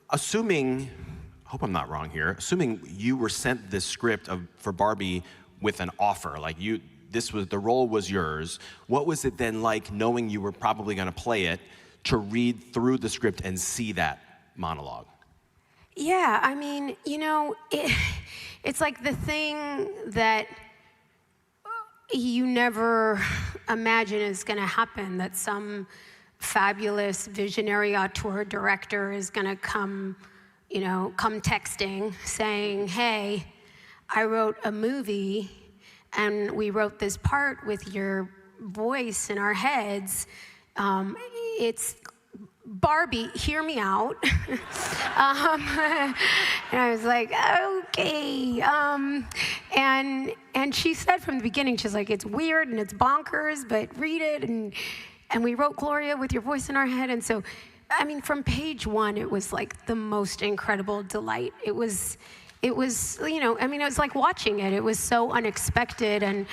assuming, I hope I'm not wrong here, assuming you were sent this script for Barbie with an offer, like the role was yours, what was it then like knowing you were probably gonna play it, to read through the script and see that monologue? Yeah, I mean, it's like the thing that you never imagine is gonna happen, that some fabulous visionary auteur director is gonna come texting saying, hey, I wrote a movie and we wrote this part with your voice in our heads. It's Barbie, hear me out. And I was like, okay. And she said from the beginning, she's like, it's weird and it's bonkers, but read it. And we wrote Gloria with your voice in our head. And so, I mean, from page one, it was like the most incredible delight. It was like watching it. It was so unexpected. And,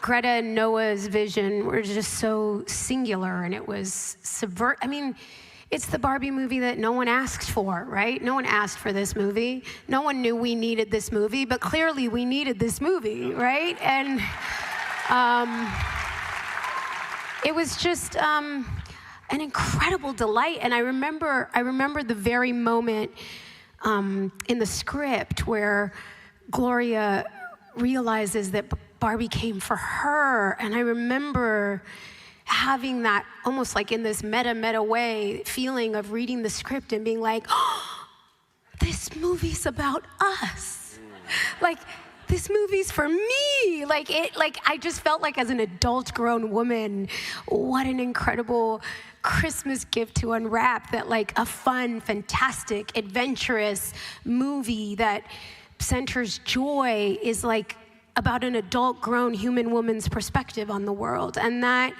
Greta and Noah's vision were just so singular, and it was it's the Barbie movie that no one asked for, right? No one asked for this movie. No one knew we needed this movie, but clearly we needed this movie, right? And it was just an incredible delight. And I remember the very moment in the script where Gloria realizes that Barbie came for her. And I remember having that almost like in this meta way feeling of reading the script and being like, oh, this movie's about us. Like, this movie's for me. I just felt like as an adult grown woman, what an incredible Christmas gift to unwrap, that like a fun, fantastic, adventurous movie that centers joy is like about an adult grown human woman's perspective on the world. And that,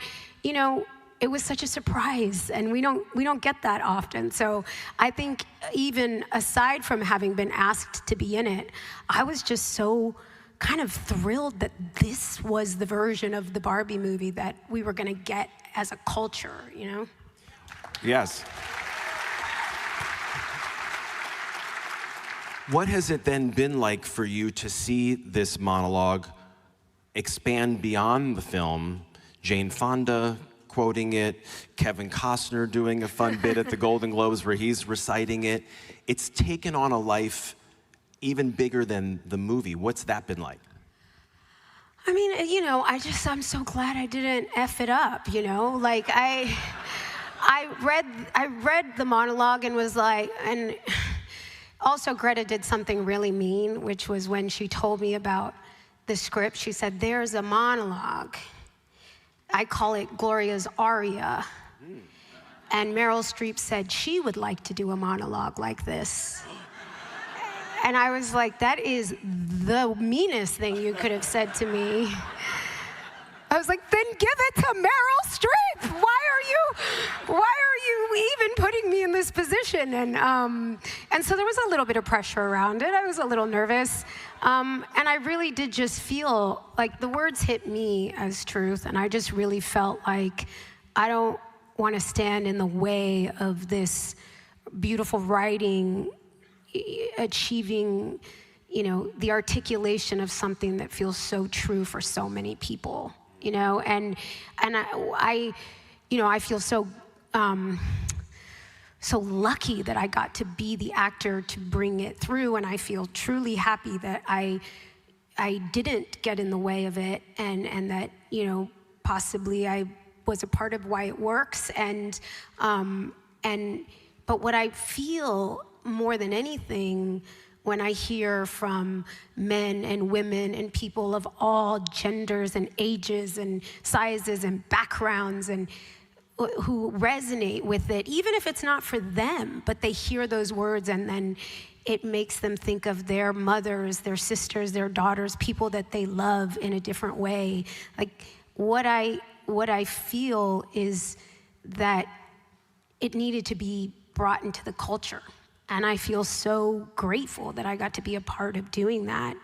it was such a surprise, and we don't get that often. So I think even aside from having been asked to be in it, I was just so kind of thrilled that this was the version of the Barbie movie that we were gonna get as a culture, Yes. What has it then been like for you to see this monologue expand beyond the film? Jane Fonda quoting it, Kevin Costner doing a fun bit at the Golden Globes where he's reciting it. It's taken on a life even bigger than the movie. What's that been like? I mean, I'm so glad I didn't F it up, Like I read the monologue and was like, and also Greta did something really mean, which was when she told me about the script, she said, there's a monologue. I call it Gloria's aria. And Meryl Streep said she would like to do a monologue like this. And I was like, that is the meanest thing you could have said to me. I was like, then give it to Meryl Streep. Why are you even putting me in this position? And so there was a little bit of pressure around it. I was a little nervous. And I really did just feel like the words hit me as truth. And I just really felt like I don't want to stand in the way of this beautiful writing, achieving, the articulation of something that feels so true for so many people. And I feel so lucky that I got to be the actor to bring it through, and I feel truly happy that I didn't get in the way of it, and that possibly I was a part of why it works, but what I feel more than anything when I hear from men and women and people of all genders and ages and sizes and backgrounds and who resonate with it, even if it's not for them, but they hear those words and then it makes them think of their mothers, their sisters, their daughters, people that they love in a different way. Like what I feel is that it needed to be brought into the culture. And I feel so grateful that I got to be a part of doing that.